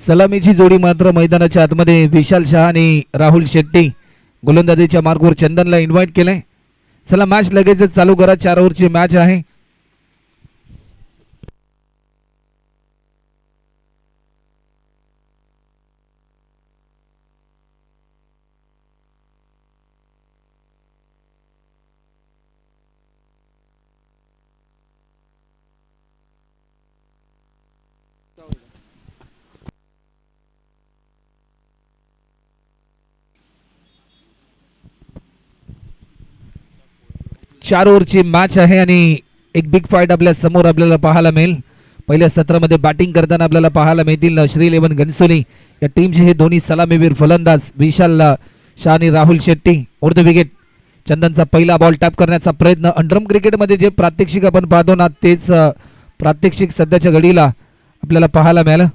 सलामीची जोडी मात्र मैदानाच्या आतमध्ये विशाल शहा आणि राहुल शेट्टी गोलंदाजीच्या मार्गवर चंदनला इन्व्हाइट केलंय. चला मॅच लगेचच चालू करा. 4 ओव्हरची मॅच आहे. चार ओव्हरची मॅच आहे आणि एक बिग फाईट आपल्या समोर आपल्याला पाहायला मिळेल. पहिल्या सत्रामध्ये बॅटिंग करताना आपल्याला पाहायला मिळतील श्री 11 घनसोली या टीमचे हे दोन्ही सलामीवीर फलंदाज विशाल शाह आणि Rahul Shetty. Over the wicket चंदनचा पहिला बॉल टॅप करण्याचा प्रयत्न. अंडरम क्रिकेटमध्ये जे प्रात्यक्षिक आपण पाहतो ना तेच प्रात्यक्षिक सध्याच्या घडीला आपल्याला पाहायला मिळालं.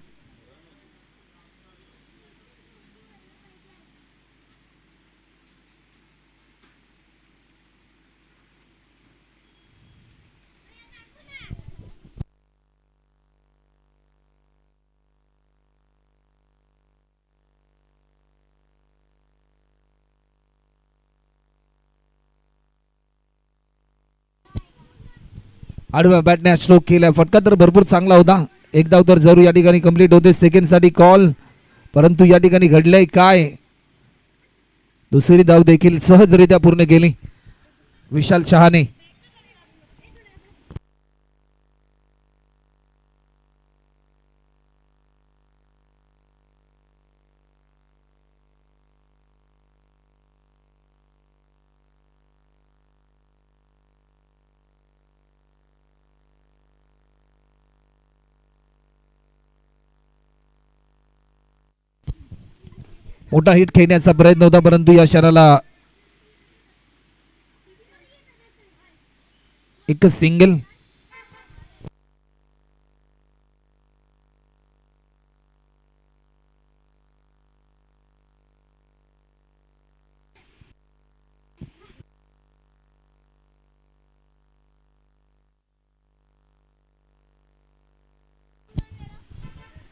आडव्या बॅटने स्ट्रोक केला. फटका तर भरपूर चांगला होता. एक धाव तर जरूर या ठिकाणी कंप्लीट होते. सेकंड साठी कॉल, परंतु या ठिकाणी घडलंय काय, दुसरी धाव देखील सहजरित्या पूर्ण केली विशाल शहाने. मोठा हिट खेळण्याचा प्रयत्न होता, परंतु या क्षणाला एक सिंगल.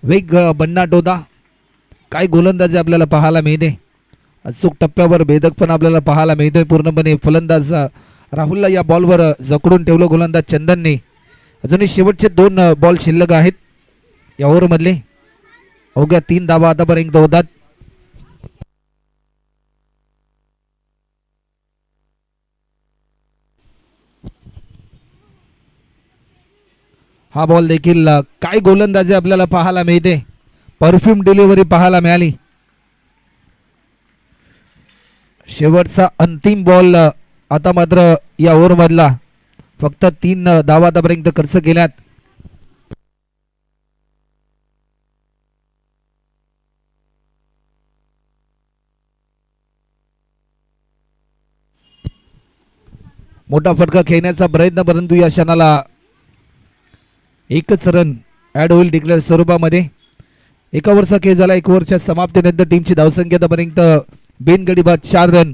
वेग भन्नाट होता. काय गोलंदाजी आपल्याला पाहायला मिळते. अचूक टप्प्यावर भेदक पण आपल्याला पाहायला मिळतोय. पूर्णपणे फलंदाज राहुलला या बॉलवर जकडून ठेवलं गोलंदाज चंदनने. अजूनही शेवटचे 2 बॉल शिल्लक आहेत या ओव्हरमधले. अवघ्या 3 धावा आतापर्यंत होतात. हा बॉल देखील काय गोलंदाजी आपल्याला पाहायला मिळते. परफ्यूम डिलिव्हरी पाहायला मिळाली. शेवटचा अंतिम बॉल आता मात्र या ओव्हर मधला. फक्त 3 धावा आतापर्यंत खर्च केल्यात. मोठा फटका खेळण्याचा प्रयत्न, परंतु या क्षणाला एकच रन ऍड होईल डिक्लेअर स्वरूपामध्ये. एका ओव्हरचा खेळ झाला. 1 ओव्हरच्या समाप्तीनंतर टीमची धावसंख्या आतापर्यंत बिनगडी बाद 4 रन.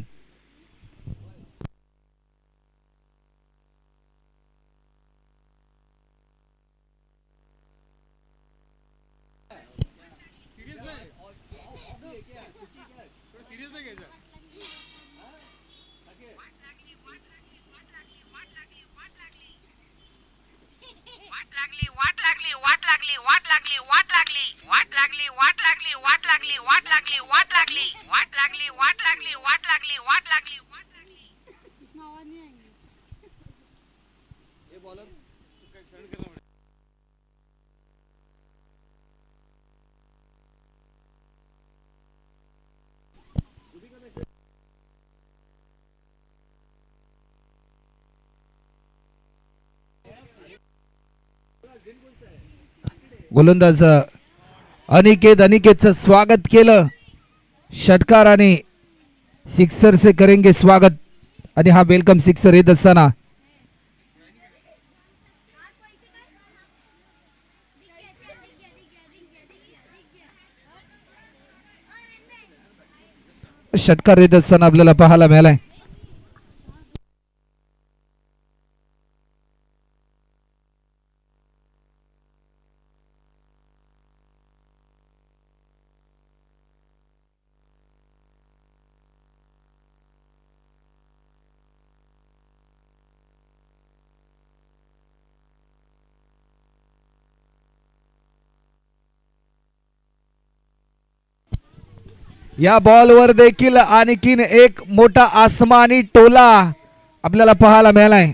गोलंदाज अनिकेतचं स्वागत केलं. षटकाराने सिक्सर से करेंगे स्वागत. आणि हा वेलकम सिक्सर येत असताना षटकार येत असताना आपल्याला पाहायला मिळालाय. या बॉलवर देखील आणखीन एक मोठा आसमानी टोला आपल्याला पाहायला मिळालाय.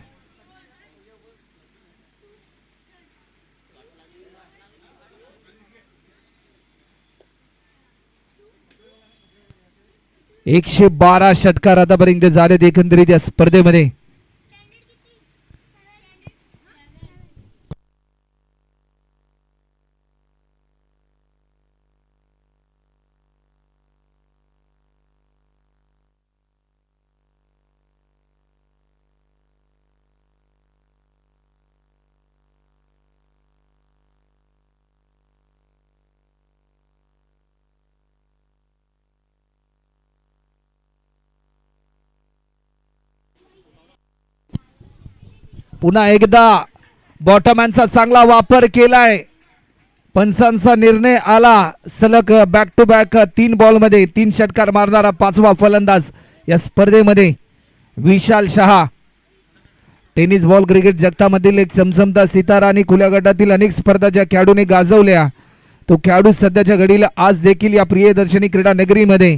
एकशे 12 षटकार आतापर्यंत झालेत एकंदरीत या स्पर्धेमध्ये. पुन्हा एकदा बॉटमॅनचा चांगला वापर केलाय. पंचांचा निर्णय आला. सलग बॅक टू बॅक 3 बॉलमध्ये 3 षटकार मारणारा 5वा फलंदाज या स्पर्धेमध्ये विशाल शहा. टेनिस बॉल क्रिकेट जगतामधील एक चमचमता सितारा आणि खुल्या गटातील अनेक स्पर्धा ज्या खेळाडूने गाजवल्या, तो खेळाडू सध्याच्या घडीला आज देखील या प्रियदर्शनी क्रीडा नगरीमध्ये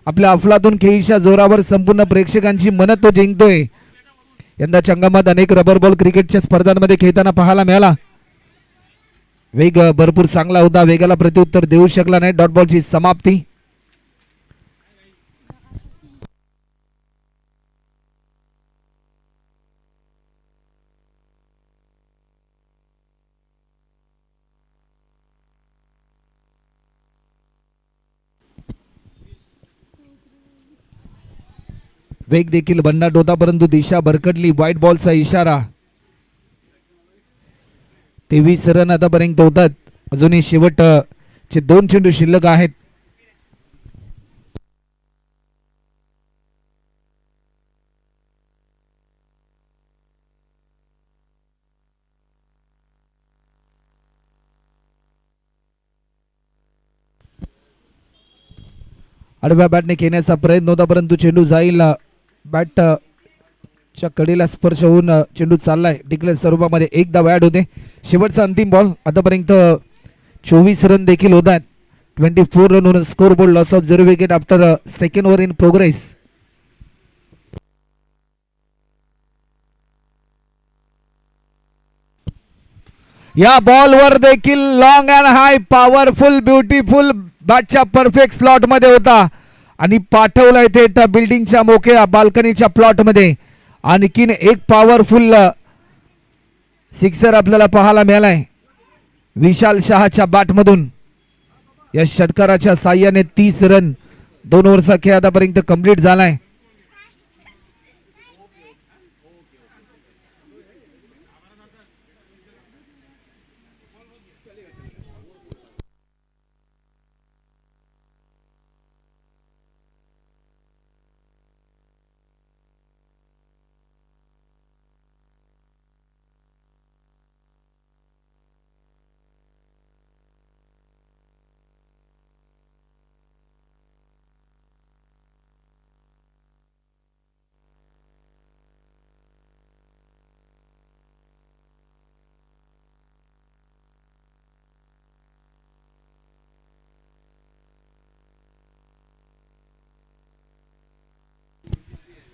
आपल्या अफलातून खेळीच्या जोरावर संपूर्ण प्रेक्षकांची मनं तो जिंकतोय. यंदाच्या हंगामात अनेक रबर बॉल क्रिकेटच्या स्पर्धांमध्ये खेळताना पाहायला मिळाला. वेग भरपूर चांगला होता, वेगाला प्रत्युत्तर देऊ शकला नाही. डॉट बॉलची समाप्ती. वेग देखील भन्नाट होता, परंतु दिशा भरकटली. व्हाईट बॉलचा इशारा. 23 रन आतापर्यंत होतात. अजूनही शेवटचे 2 चेंडू शिल्लक आहेत. आडव्या बॅटने खेळण्याचा प्रयत्न होता, परंतु चेंडू जाईल. बॅट च्या कडेला स्पर्श होऊन चेंडू चाललाय. डिक्लेअर स्वरूपामध्ये एक धाव ऍड होते. शेवटचा अंतिम बॉल. आतापर्यंत 24 रन देखील होत आहेत. 24 रन होऊन score board. Loss of 0 wicket after second over in progress. या बॉलवर देखील long and high powerful beautiful बॅटच्या परफेक्ट स्लॉट मध्ये होता आणि पाठवला इथे बिल्डिंगच्या मोकळ्या बाल्कनीच्या प्लॉट मध्ये. आणखीन एक पॉवरफुल सिक्सर आपल्याला पाहायला मिळालाय विशाल शहाच्या बॅटमधून. या षटकाराच्या साह्याने 30 रन 2 ओव्हरचा खेळ आतापर्यंत कंप्लीट झालाय.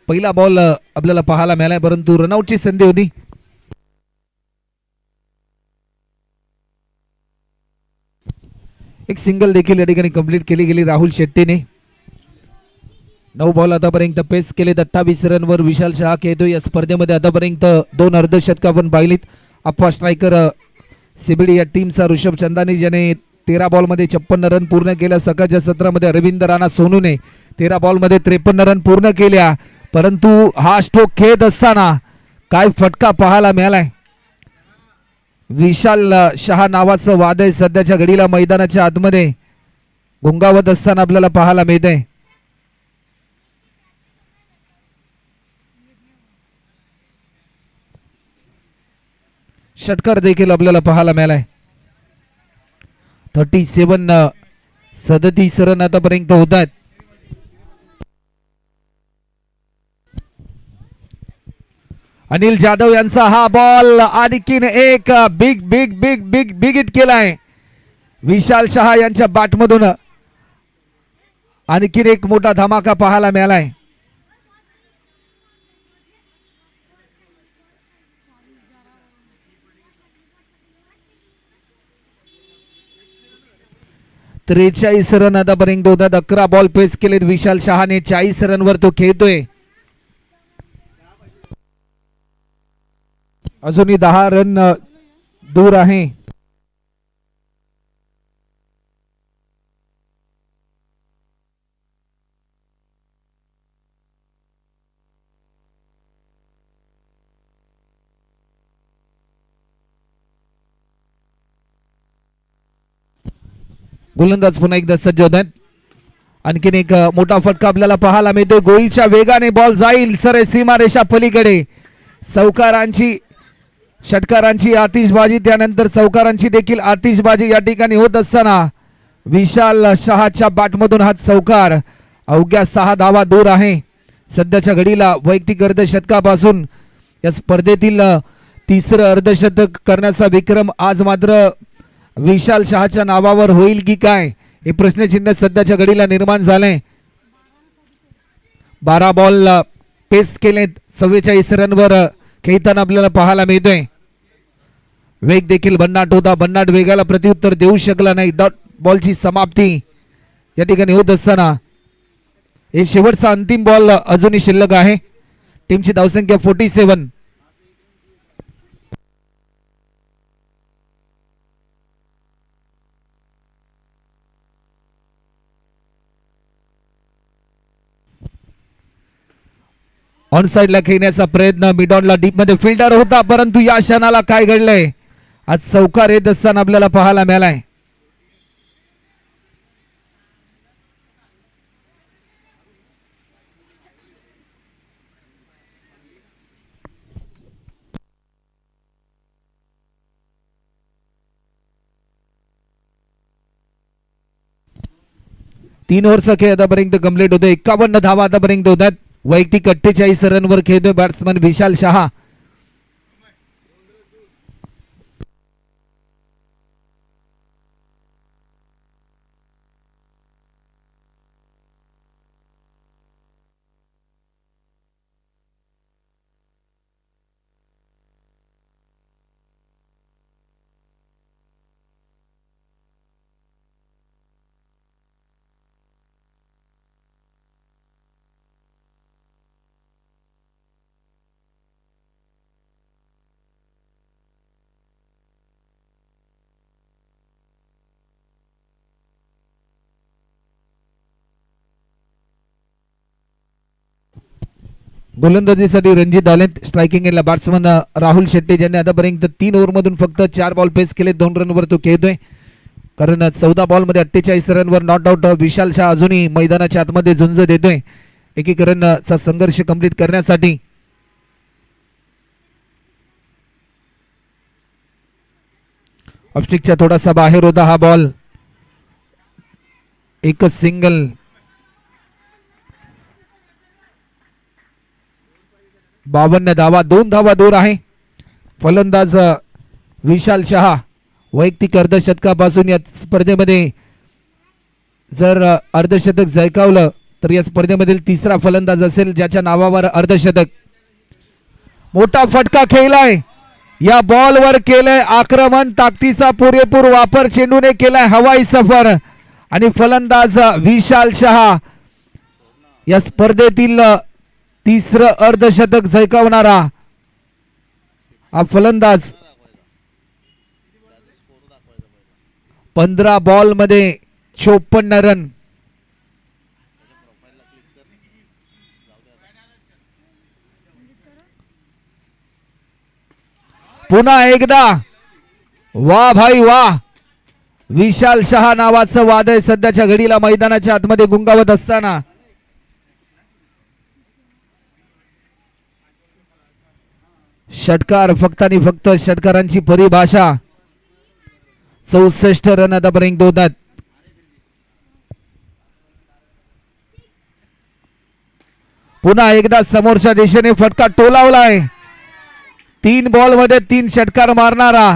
पहिला बॉल आपल्याला पाहायला मिळालाय, परंतु रनआउटची संधी होती. एक सिंगल देखील या ठिकाणी कंप्लीट केली गेली राहुल शेट्टीने. 9 बॉल आतापर्यंत पेस केलेत. 28 रनवर विशाल शहा खेळतो. या स्पर्धेमध्ये आतापर्यंत 2 अर्धशतक आपण पाहिलीत. अप्पा स्ट्रायकर सीबीडी या टीमचा ऋषभ चंदानी ज्याने 13 बॉलमध्ये 56 रन पूर्ण केल्या. सकाळच्या सत्रामध्ये अरविंद राणा सोनूने 13 बॉलमध्ये 53 रन पूर्ण केल्या. परंतु हा स्ट्रोक खेळत असताना काय फटका पाहायला मिळालाय. विशाल शहा नावाचं वादळ सध्याच्या घडीला मैदानाच्या आतमध्ये गुंगावत असताना आपल्याला पाहायला मिळतंय. षटकार देखील आपल्याला पाहायला मिळालाय. 37 रन आतापर्यंत होत आहेत. अनिल जाधव यांचा हा बॉल आणखीन एक big big big big big hit केलाय विशाल शहा यांच्या बॅटमधून. आणखीन एक मोठा धमाका पाहायला मिळालाय. त्रेचाळीस रन आतापर्यंत होतात. 11 बॉल पेस केलेत विशाल शहाने. 40 रनवर तो खेळतोय. अजूनही 10 रन दूर आहे. गोलंदाज पुन्हा एकदा सज्ज होत आहेत. आणखीन एक मोठा फटका आपल्याला पाहायला मिळतोय. गोळीच्या वेगाने बॉल जाईल सर सीमारेषा पलीकडे. चौकारांची षटकारांची आतिषबाजी, त्यानंतर चौकारांची देखील आतिषबाजी या ठिकाणी होत असताना विशाल शहाच्या बॅटमधून हा चौकार अवघ्या 6 धावा दूर आहे. सध्याच्या घडीला वैयक्तिक अर्धशतकापासून या स्पर्धेतील तिसरं अर्धशतक करण्याचा विक्रम आज मात्र विशाल शहाच्या नावावर होईल की काय हे प्रश्नचिन्ह सध्याच्या घडीला निर्माण झालंय. 12 बॉल पेस केलेत. 44 रनवर खेळताना आपल्याला पाहायला मिळतोय. वेग देखील भन्नाट होता. भन्नाट वेगाला प्रत्युत्तर देऊ शकला नाही. डॉट बॉलची समाप्ती या ठिकाणी होत असताना हे शेवटचा अंतिम बॉल अजूनही शिल्लक आहे. टीमची धावसंख्या 47. ऑन साइडला खेळण्याचा प्रयत्न. मिडॉनला डीप मध्ये फिल्डर होता, परंतु या क्षणाला काय घडलंय आज चौकार येत असताना आपल्याला पाहायला मिळालाय. तीन ओव्हरचा खेळ आतापर्यंत कंप्लीट होतो. 51 धावा आतापर्यंत होतात. वैयक्तिक 48 रनवर खेळतोय बॅट्समन विशाल शहा. गोलंदाजीसाठी रणजित आलेत. स्ट्रायकिंग एंडला बॅट्समन राहुल शेट्टी, ज्यांनी आतापर्यंत 3 ओव्हरमधून फक्त 4 बॉल पेस केले. 2 रनवर तो खेळतोय. कारण 14 बॉलमध्ये 48 रनवर नॉट आउट. विशाल शाह अजूनही मैदानाच्या आतमध्ये झुंज देतोय एकीकरणचा संघर्ष कंप्लीट करण्यासाठी. ऑफस्टिकच्या थोडासा बाहेर होता हा बॉल. एकच सिंगल. 52 धावा, 2 धावा दूर आहे. फलंदाज विशाल शहा वैयक्तिक अर्धशतकापासून या स्पर्धेमध्ये जर अर्धशतक झळकावलं तर या स्पर्धेमधील तिसरा फलंदाज असेल ज्याच्या नावावर अर्धशतक. मोठा फटका खेळलाय. या बॉलवर केलंय आक्रमण. ताकदीचा पुरेपूर वापर चेंडूने केलाय हवाई सफर. आणि फलंदाज विशाल शहा या स्पर्धेतील तिसरं अर्धशतक झळकावणारा हा फलंदाज. 15 बॉल मध्ये 54 रन. पुन्हा एकदा वा भाई वा. विशाल शहा नावाचं वादळ सध्याच्या घडीला मैदानाच्या आतमध्ये गुंगावत असताना षटकार फक्त आणि फक्त षटकारांची परिभाषा. 64 रन आतापर्यंत होतात. पुन्हा एकदा समोरच्या दिशेने फटका टोलावलाय. 3 बॉल मध्ये 3 षटकार मारणारा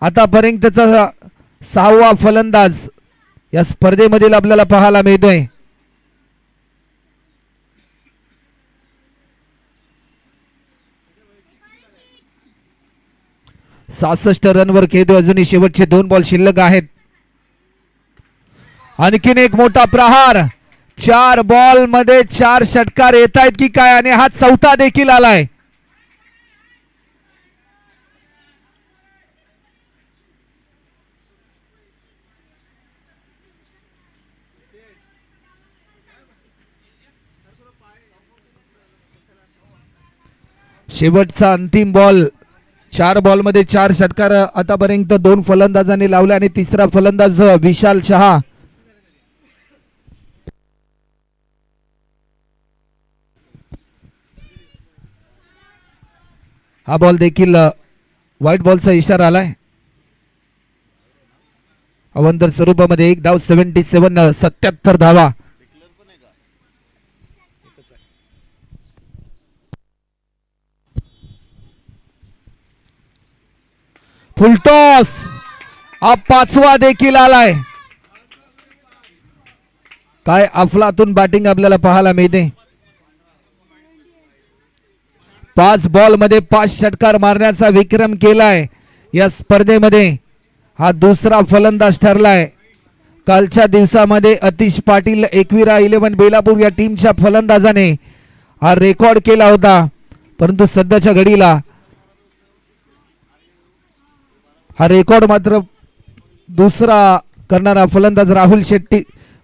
आतापर्यंतचा 6वा फलंदाज या स्पर्धेमधील आपल्याला पाहायला मिळतोय. सहासष्ट रनवर खेळतो. अजूनही शेवटचे 2 बॉल शिल्लक आहेत. आणखीन एक मोठा प्रहार. 4 बॉल मध्ये 4 षटकार येत आहेत की काय, आणि हा चौथा देखील आलाय. शेवटचा अंतिम बॉल. 4 बॉल मध्ये 4 षटकार आतापर्यंत 2 फलंदाजांनी लावले आणि तिसरा फलंदाज विशाल शहा. हा बॉल देखील व्हाईट बॉलचा इशारा आलाय. अवंतर स्वरूपामध्ये 1 धाव, 77 77 धावा. फुलटॉस. हा 5वा देखील आलाय. काय अफलातून बॅटिंग आपल्याला पाहायला मिळते. 5 बॉल मध्ये 5 षटकार मारण्याचा विक्रम केलाय या स्पर्धेमध्ये. हा दुसरा फलंदाज ठरलाय. कालच्या दिवसामध्ये अतिश पाटील, एकविरा 11 बेलापूर या टीमच्या फलंदाजाने हा रेकॉर्ड केला होता, परंतु सध्याच्या घडीला हा रेकॉर्ड मात्र दुसरा करणारा फलंदाज राहुल शेट्टी,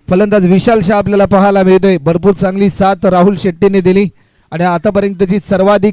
फलंदाज विशाल शाह आपल्याला पाहायला मिळतोय. भरपूर चांगली साथ राहुल शेट्टीने दिली आणि आतापर्यंतची सर्वाधिक